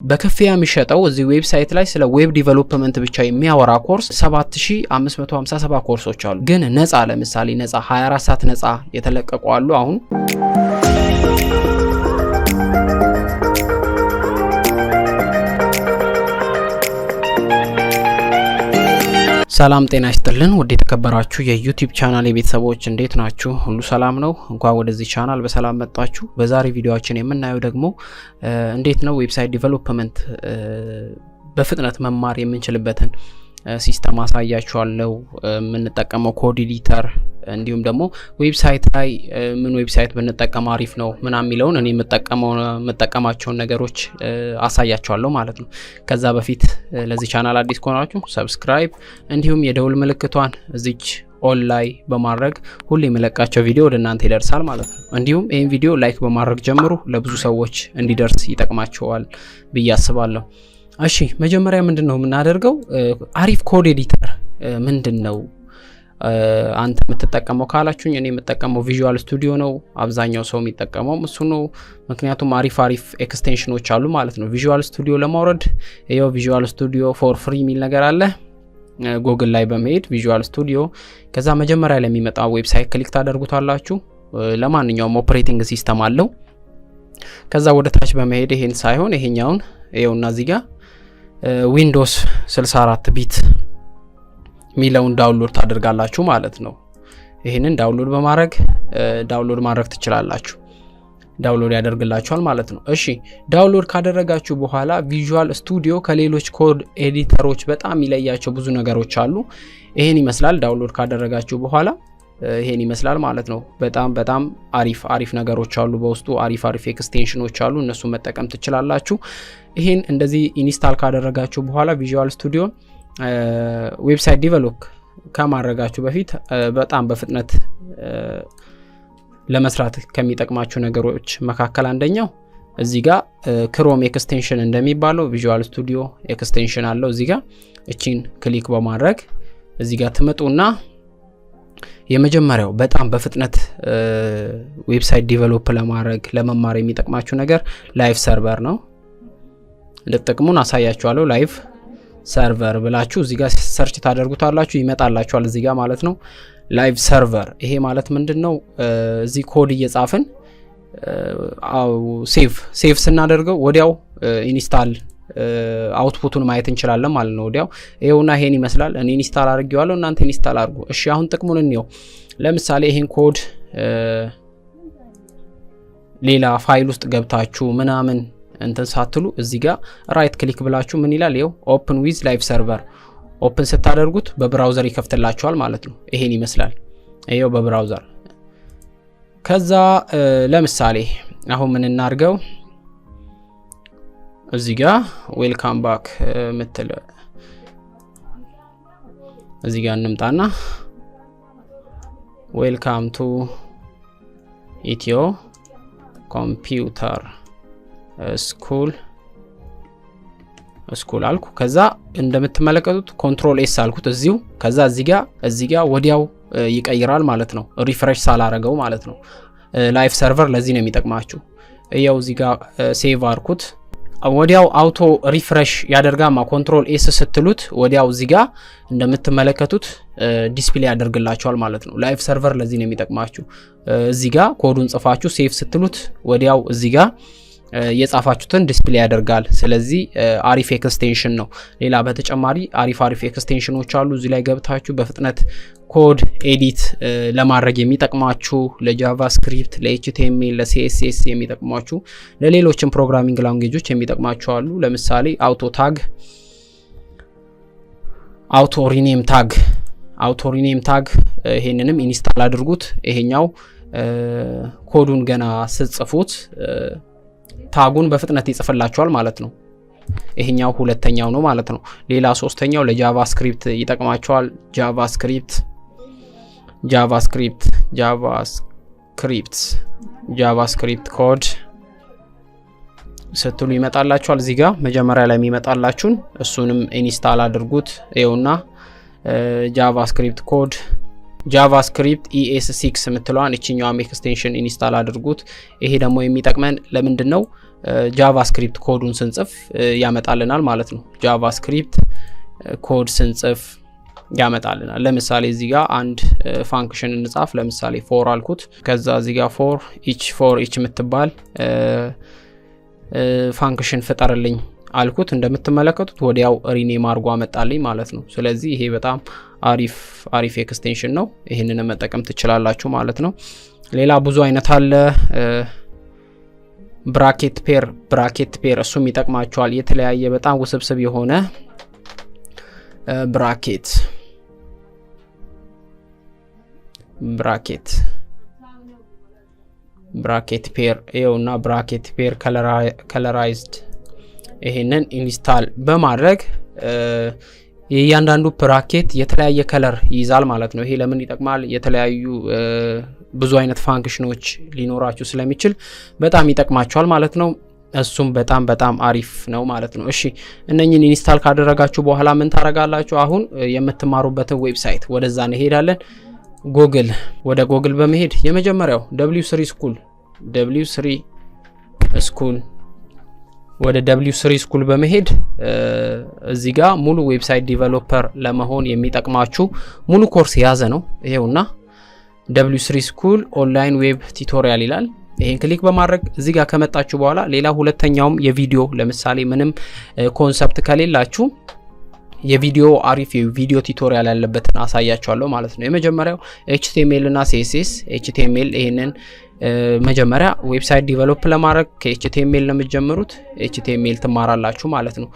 በከፍያ የሚሸጠው እዚህ ዌብሳይት ላይ ስለ ዌብ ዲቨሎፕመንት ብቻ የሚያወራ ኮርስ 7557 ኮርሶች አሉ። ግን ነፃ ለምሳሌ ነፃ 24 ሰዓት ነፃ የተለቀቁ አሉ። አሁን ሰላም ጤና ይስጥልን ውድ የተከበራችሁ የዩቲዩብ ቻናል የቤተሰቦች እንዴት ናችሁ? ሁሉ ሰላም ነው? እንኳን ወደዚህ ቻናል በሰላም መጣችሁ። በዛሬ ቪዲዮአችን የምናየው ደግሞ እንዴት ነው ዌብሳይት ዲቨሎፕመንት በፍጥነት መማር የምንችልበትን ሲስተም አሳያችኋለሁ። የምንጠቀመው ኮድ ኤዲተር እንዲሁም ደግሞ ዌብሳይት ላይ ምን ዌብሳይት ብንጠቀም አሪፍ ነው ምናምን የሚለውን እኔ የምጠቀማቸውን ነገሮች አሳያችኋለሁ ማለት ነው። ከዛ በፊት ለዚህ ቻናል አዲስ ከሆናችሁ ሰብስክራይብ እንዲሁም የደውል ምልክቷን እዚች ኦል ላይ በማድረግ ሁሌ የምለቃቸው ቪዲዮ ወደ እናንተ ይደርሳል ማለት ነው። እንዲሁም ይሄን ቪዲዮ ላይክ በማድረግ ጀምሩ፣ ለብዙ ሰዎች እንዲደርስ ይጠቅማቸዋል ብዬ አስባለሁ። እሺ መጀመሪያ ምንድነው የምናደርገው? አሪፍ ኮድ ኤዲተር ምንድነው አንተ የምትጠቀመው ካላችሁኝ፣ እኔ የምጠቀመው ቪዥዋል ስቱዲዮ ነው። አብዛኛው ሰው የሚጠቀመው እሱ ነው። ምክንያቱም አሪፍ ኤክስቴንሽኖች አሉ ማለት ነው። ቪዥዋል ስቱዲዮ ለማውረድ ይሄው ቪዥዋል ስቱዲዮ ፎር ፍሪ የሚል ነገር አለ። ጉግል ላይ በመሄድ ቪዥዋል ስቱዲዮ ከዛ መጀመሪያ ላይ የሚመጣው ዌብሳይት ክሊክ ታደርጉታላችሁ። ለማንኛውም ኦፕሬቲንግ ሲስተም አለው። ከዛ ወደ ታች በመሄድ ይሄን ሳይሆን ይሄኛውን ይሄውና እዚህ ጋር ዊንዶውስ 64 ቢት ሚለውን ዳውንሎድ ታደርጋላችሁ ማለት ነው። ይሄንን ዳውንሎድ በማድረግ ዳውንሎድ ማድረግ ትችላላችሁ። ዳውንሎድ ያደርግላችኋል ማለት ነው። እሺ ዳውንሎድ ካደረጋችሁ በኋላ ቪዥዋል ስቱዲዮ ከሌሎች ኮድ ኤዲተሮች በጣም ይለያቸው ብዙ ነገሮች አሉ። ይሄን ይመስላል። ዳውንሎድ ካደረጋችሁ በኋላ ይሄን ይመስላል ማለት ነው። በጣም አሪፍ ነገሮች አሉ በውስጡ። አሪፍ ኤክስቴንሽኖች አሉ። እነሱ መጠቀም ትችላላችሁ። ይሄን እንደዚህ ኢንስታል ካደረጋችሁ በኋላ ቪዥዋል ስቱዲዮ ዌብሳይት ዲቨሎፕ ከማድረጋችሁ በፊት በጣም በፍጥነት ለመስራት ከሚጠቅማችሁ ነገሮች መካከል አንደኛው እዚህ ጋር ክሮም ኤክስቴንሽን እንደሚባለው ቪዥዋል ስቱዲዮ ኤክስቴንሽን አለው። እዚህ ጋር እቺን ክሊክ በማድረግ እዚህ ጋር ትመጡና የመጀመሪያው በጣም በፍጥነት ዌብሳይት ዲቨሎፕ ለማድረግ ለመማር የሚጠቅማችሁ ነገር ላይቭ ሰርቨር ነው። ለጥቅሙን አሳያችኋለሁ። ላይቭ ሰርቨር ብላችሁ እዚህ ጋር ሰርች ታደርጉታላችሁ፣ ይመጣላችኋል እዚህ ጋር ማለት ነው። ላይቭ ሰርቨር ይሄ ማለት ምንድነው? እዚህ ኮድ እየጻፍን ሴቭ ስናደርገው ወዲያው ኢንስታል አውትፑቱን ማየት እንችላለን ማለት ነው። ወዲያው ይሄውና ይሄን ይመስላል። እኔ ኢንስታል አድርጌዋለሁ፣ እናንተ ኢንስታል አድርጉ። እሺ አሁን ጥቅሙን እንየው። ለምሳሌ ይሄን ኮድ ሌላ ፋይል ውስጥ ገብታችሁ ምናምን እንትን ሳትሉ እዚህ ጋር ራይት ክሊክ ብላችሁ ምን ይላል? ይሄው ኦፕን ዊዝ ላይቭ ሰርቨር ኦፕን ስታደርጉት በብራውዘር ይከፍትላችኋል ማለት ነው። ይሄን ይመስላል። ይሄው በብራውዘር። ከዛ ለምሳሌ አሁን ምን እናርገው? እዚህ ጋር ዌልካም ባክ ምትል እዚህ ጋር እንምጣና ዌልካም ቱ ኢትዮ ኮምፒውተር ስኩል አልኩ። ከዛ እንደምትመለከቱት ኮንትሮል ኤስ አልኩት እዚሁ። ከዛ እዚህ ጋር ወዲያው ይቀይራል ማለት ነው። ሪፍሬሽ ሳላረገው ማለት ነው። ላይቭ ሰርቨር ለዚህ ነው የሚጠቅማችሁ። ያው እዚህ ጋር ሴቭ አርኩት። ወዲያው አውቶ ሪፍሬሽ ያደርጋማ። ኮንትሮል ኤስ ስትሉት ወዲያው እዚህ ጋር እንደምትመለከቱት ዲስፕሌይ ያደርግላችኋል ማለት ነው። ላይቭ ሰርቨር ለዚህ ነው የሚጠቅማችሁ። እዚህ ጋር ኮዱን ጽፋችሁ ሴቭ ስትሉት ወዲያው እዚህ ጋር የጻፋችሁትን ዲስፕሌይ ያደርጋል። ስለዚህ አሪፍ ኤክስቴንሽን ነው። ሌላ በተጨማሪ አሪፍ ኤክስቴንሽኖች አሉ። እዚህ ላይ ገብታችሁ በፍጥነት ኮድ ኤዲት ለማድረግ የሚጠቅማችሁ ለጃቫስክሪፕት፣ ለኤችቲኤምኤል፣ ለሲኤስኤስ የሚጠቅማችሁ ለሌሎችም ፕሮግራሚንግ ላንጉዌጆች የሚጠቅማችሁ አሉ። ለምሳሌ አውቶ ሪኔም ታግ ይሄንንም ኢንስታል አድርጉት። ይሄኛው ኮዱን ገና ስትጽፉት ታጉን በፍጥነት ይጽፍላችኋል ማለት ነው። ይሄኛው ሁለተኛው ነው ማለት ነው። ሌላ ሶስተኛው ለጃቫስክሪፕት ይጠቅማችኋል። ጃቫስክሪፕት ኮድ ስትሉ ይመጣላችኋል። እዚህ ጋር መጀመሪያ ላይ የሚመጣላችሁን እሱንም ኢንስታል አድርጉት። ይኸውና ጃቫስክሪፕት ኮድ ጃቫስክሪፕት ES6 የምትለዋን እቺኛው ኤክስቴንሽን ኢንስታል አድርጉት። ይሄ ደግሞ የሚጠቅመን ለምንድነው? ጃቫስክሪፕት ኮዱን ስንጽፍ ያመጣልናል ማለት ነው። ጃቫስክሪፕት ኮድ ስንጽፍ ያመጣልናል። ለምሳሌ እዚህ ጋር አንድ ፋንክሽን እንጻፍ። ለምሳሌ ፎር አልኩት። ከዛ እዚህ ጋር ፎር ኢች የምትባል ፋንክሽን ፍጠርልኝ አልኩት። እንደምትመለከቱት ወዲያው ሪኔም አድርጎ አመጣልኝ ማለት ነው። ስለዚህ ይሄ በጣም አሪፍ ኤክስቴንሽን ነው። ይሄንን መጠቀም ትችላላችሁ ማለት ነው። ሌላ ብዙ አይነት አለ። ብራኬት ፔር እሱም ይጠቅማችኋል። የተለያየ በጣም ውስብስብ የሆነ ብራኬት ፔር ይኸውና፣ ብራኬት ፔር ከለራይዝድ ይሄንን ኢንስታል በማድረግ የእያንዳንዱ ብራኬት የተለያየ ከለር ይይዛል ማለት ነው። ይሄ ለምን ይጠቅማል? የተለያዩ ብዙ አይነት ፋንክሽኖች ሊኖራችሁ ስለሚችል በጣም ይጠቅማችኋል ማለት ነው። እሱም በጣም አሪፍ ነው ማለት ነው። እሺ እነኚህን ኢንስታል ካደረጋችሁ በኋላ ምን ታረጋላችሁ? አሁን የምትማሩበትን ዌብሳይት ወደዛ እንሄዳለን። ወደ ጎግል በመሄድ የመጀመሪያው w3 ስኩል ወደ w3 ስኩል በመሄድ እዚህ ጋር ሙሉ ዌብሳይት ዲቨሎፐር ለመሆን የሚጠቅማችሁ ሙሉ ኮርስ የያዘ ነው። ይሄውና w3 ስኩል ኦንላይን ዌብ ቲዩቶሪያል ይላል። ይሄን ክሊክ በማድረግ እዚህ ጋር ከመጣችሁ በኋላ ሌላ ሁለተኛውም የቪዲዮ ለምሳሌ ምንም ኮንሰፕት ከሌላችሁ የቪዲዮ አሪፍ የቪዲዮ ቲዩቶሪያል ያለበትን አሳያችኋለሁ ማለት ነው። የመጀመሪያው HTML እና CSS HTML ይሄንን መጀመሪያ ዌብሳይት ዲቨሎፕ ለማድረግ ከHTML ነው የምትጀምሩት። HTML ትማራላችሁ ማለት ነው።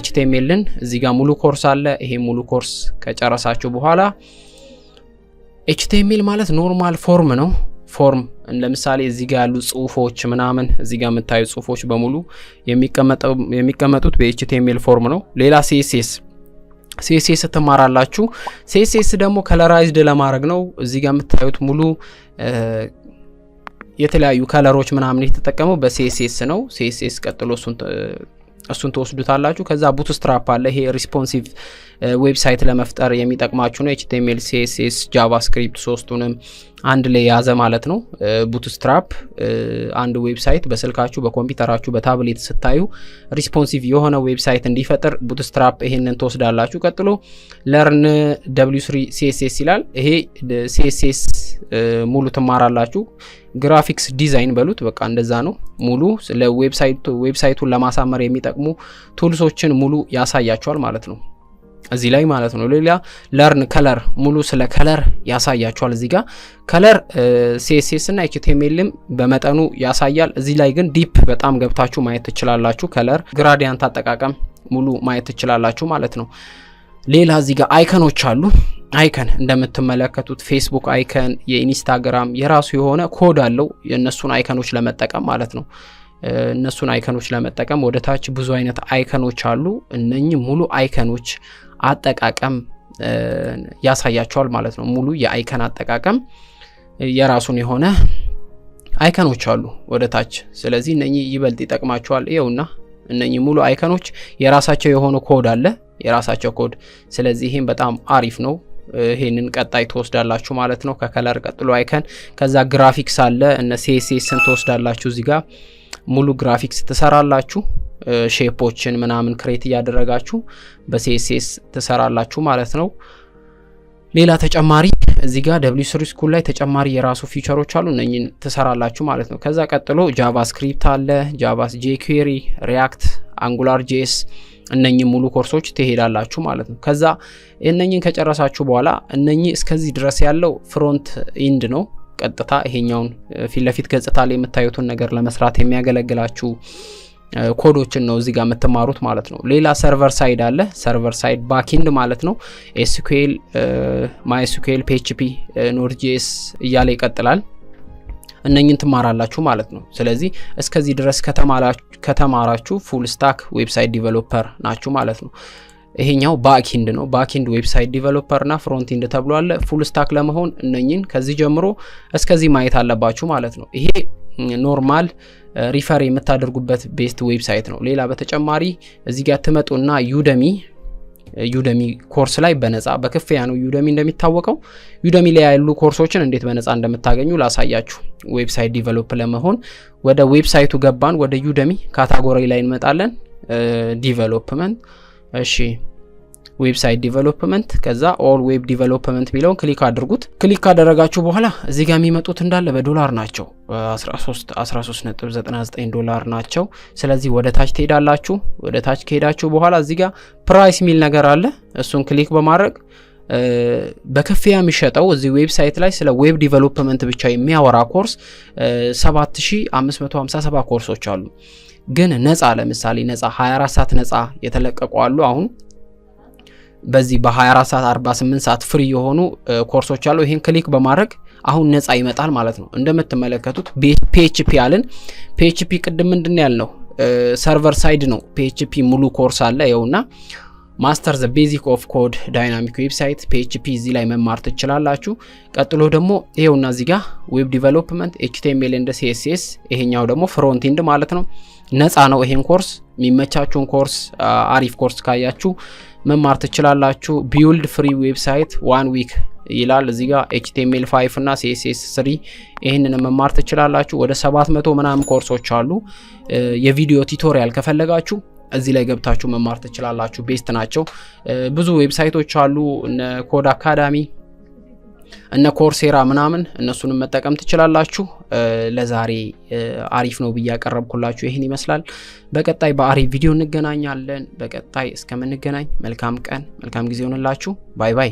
HTMLን እዚህ ጋር ሙሉ ኮርስ አለ። ይሄ ሙሉ ኮርስ ከጨረሳችሁ በኋላ HTML ማለት ኖርማል ፎርም ነው። ፎርም ለምሳሌ እዚህ ጋር ያሉ ጽሁፎች ምናምን እዚህ ጋር የምታዩ ጽሁፎች በሙሉ የሚቀመጡት በHTML ፎርም ነው። ሌላ CSS ትማራላችሁ። CSS ደግሞ ከለራይዝድ ለማድረግ ነው። እዚህ ጋር የምታዩት ሙሉ የተለያዩ ከለሮች ምናምን የተጠቀመው በCSS ነው። CSS ቀጥሎ እሱን ተወስዱታላችሁ። ከዛ ቡትስትራፕ አለ። ይሄ ሪስፖንሲቭ ዌብሳይት ለመፍጠር የሚጠቅማችሁ ነው። HTML CSS ጃቫስክሪፕት ሶስቱንም አንድ ላይ ያዘ ማለት ነው። ቡትስትራፕ አንድ ዌብሳይት በስልካችሁ በኮምፒውተራችሁ በታብሌት ስታዩ ሪስፖንሲቭ የሆነ ዌብሳይት እንዲፈጠር ቡትስትራፕ ይሄንን ተወስዳላችሁ። ቀጥሎ ለርን w3 CSS ይላል። ይሄ CSS ሙሉ ትማራላችሁ። ግራፊክስ ዲዛይን በሉት በቃ እንደዛ ነው። ሙሉ ዌብሳይቱን ለማሳመር የሚጠቅሙ ቱልሶችን ሙሉ ያሳያችኋል ማለት ነው እዚህ ላይ ማለት ነው። ሌላ ለርን ከለር ሙሉ ስለ ከለር ያሳያችኋል። እዚህ ጋር ከለር CSS እና HTMLም በመጠኑ ያሳያል። እዚህ ላይ ግን ዲፕ በጣም ገብታችሁ ማየት ትችላላችሁ። ከለር ግራዲያንት አጠቃቀም ሙሉ ማየት ትችላላችሁ ማለት ነው። ሌላ እዚህ ጋር አይከኖች አሉ። አይከን እንደምትመለከቱት ፌስቡክ አይከን፣ የኢንስታግራም የራሱ የሆነ ኮድ አለው የነሱን አይከኖች ለመጠቀም ማለት ነው። እነሱን አይከኖች ለመጠቀም ወደ ታች ብዙ አይነት አይከኖች አሉ። እነኚህ ሙሉ አይከኖች አጠቃቀም ያሳያቸዋል ማለት ነው። ሙሉ የአይከን አጠቃቀም የራሱን የሆነ አይከኖች አሉ ወደ ታች። ስለዚህ እነኚህ ይበልጥ ይጠቅማቸዋል። ይኸውና እነኚህ ሙሉ አይከኖች የራሳቸው የሆነ ኮድ አለ፣ የራሳቸው ኮድ። ስለዚህ ይሄን በጣም አሪፍ ነው። ይሄንን ቀጣይ ተወስዳላችሁ ማለት ነው። ከከለር ቀጥሎ አይከን፣ ከዛ ግራፊክስ አለ። እነ CSSን ተወስዳላችሁ። እዚህ ጋር ሙሉ ግራፊክስ ትሰራላችሁ። ሼፖችን ምናምን ክሬት እያደረጋችሁ በCSS ትሰራላችሁ ማለት ነው። ሌላ ተጨማሪ እዚህ ጋር w3 ስኩል ላይ ተጨማሪ የራሱ ፊቸሮች አሉ። እነኚህን ትሰራላችሁ ማለት ነው። ከዛ ቀጥሎ ጃቫስክሪፕት አለ፣ jQuery፣ ሪያክት፣ አንጉላር JS እነኚህ ሙሉ ኮርሶች ትሄዳላችሁ ማለት ነው። ከዛ እነኚህን ከጨረሳችሁ በኋላ እነኚህ እስከዚህ ድረስ ያለው ፍሮንት ኢንድ ነው። ቀጥታ ይሄኛውን ፊት ለፊት ገጽታ ላይ የምታዩትን ነገር ለመስራት የሚያገለግላችሁ ኮዶችን ነው እዚህ ጋር የምትማሩት ማለት ነው። ሌላ ሰርቨር ሳይድ አለ። ሰርቨር ሳይድ ባክኢንድ ማለት ነው። SQL፣ MySQL፣ PHP፣ Node.js እያለ ይቀጥላል። እነኚህን ትማራላችሁ ማለት ነው። ስለዚህ እስከዚህ ድረስ ከተማራችሁ ፉል ስታክ ዌብሳይት ዲቨሎፐር ናችሁ ማለት ነው። ይሄኛው ባክኢንድ ነው። ባክኢንድ ዌብሳይት ዲቨሎፐር እና ፍሮንት ኢንድ ተብሏል። ፉል ስታክ ለመሆን እነኚህን ከዚህ ጀምሮ እስከዚህ ማየት አለባችሁ ማለት ነው። ይሄ ኖርማል ሪፈር የምታደርጉበት ቤስት ዌብሳይት ነው። ሌላ በተጨማሪ እዚህ ጋር ትመጡና ዩደሚ ኮርስ ላይ በነፃ በክፍያ ነው ዩደሚ እንደሚታወቀው። ዩደሚ ላይ ያሉ ኮርሶችን እንዴት በነፃ እንደምታገኙ ላሳያችሁ። ዌብሳይት ዲቨሎፕ ለመሆን ወደ ዌብሳይቱ ገባን። ወደ ዩደሚ ካታጎሪ ላይ እንመጣለን። ዲቨሎፕመንት እሺ ዌብሳይት ዲቨሎፕመንት ከዛ ኦል ዌብ ዲቨሎፕመንት ሚለውን ክሊክ አድርጉት። ክሊክ ካደረጋችሁ በኋላ እዚህ ጋር የሚመጡት እንዳለ በዶላር ናቸው። 13.99 ዶላር ናቸው። ስለዚህ ወደ ታች ትሄዳላችሁ። ወደ ታች ከሄዳችሁ በኋላ እዚህ ጋር ፕራይስ ሚል ነገር አለ። እሱን ክሊክ በማድረግ በክፍያ የሚሸጠው እዚህ ዌብሳይት ላይ ስለ ዌብ ዲቨሎፕመንት ብቻ የሚያወራ ኮርስ 7557 ኮርሶች አሉ። ግን ነፃ ለምሳሌ ነፃ 24 ሰዓት ነፃ የተለቀቁ አሉ። አሁን በዚህ በ24 ሰዓት 48 ሰዓት ፍሪ የሆኑ ኮርሶች አሉ። ይሄን ክሊክ በማድረግ አሁን ነፃ ይመጣል ማለት ነው። እንደምትመለከቱት PHP አለን። PHP ቅድም ምንድነው ያልነው ሰርቨር ሳይድ ነው። PHP ሙሉ ኮርስ አለ ይኸውና ማስተር ዘ ቤዚክ ኦፍ ኮድ ዳይናሚክ ዌብሳይት PHP እዚህ ላይ መማር ትችላላችሁ። ቀጥሎ ደግሞ ይኸውና እዚህ ጋር ዌብ ዲቨሎፕመንት HTML and CSS ይሄኛው ደግሞ ፍሮንት ኤንድ ማለት ነው። ነፃ ነው። ይሄን ኮርስ የሚመቻችሁን ኮርስ አሪፍ ኮርስ ካያችሁ መማር ትችላላችሁ። ቢልድ ፍሪ ዌብሳይት 1 ዊክ ይላል እዚህ ጋር HTML5 እና CSS3 ይሄንን መማር ትችላላችሁ። ወደ 700 ምናምን ኮርሶች አሉ። የቪዲዮ ቱቶሪያል ከፈለጋችሁ እዚህ ላይ ገብታችሁ መማር ትችላላችሁ። ቤስት ናቸው። ብዙ ዌብሳይቶች አሉ እነ ኮድ አካዳሚ እነ ኮርሴራ ምናምን እነሱንም መጠቀም ትችላላችሁ። ለዛሬ አሪፍ ነው ብዬ ያቀርብኩላችሁ ይሄን ይመስላል። በቀጣይ በአሪፍ ቪዲዮ እንገናኛለን። በቀጣይ እስከምንገናኝ መልካም ቀን መልካም ጊዜ ሆነላችሁ። ባይ ባይ።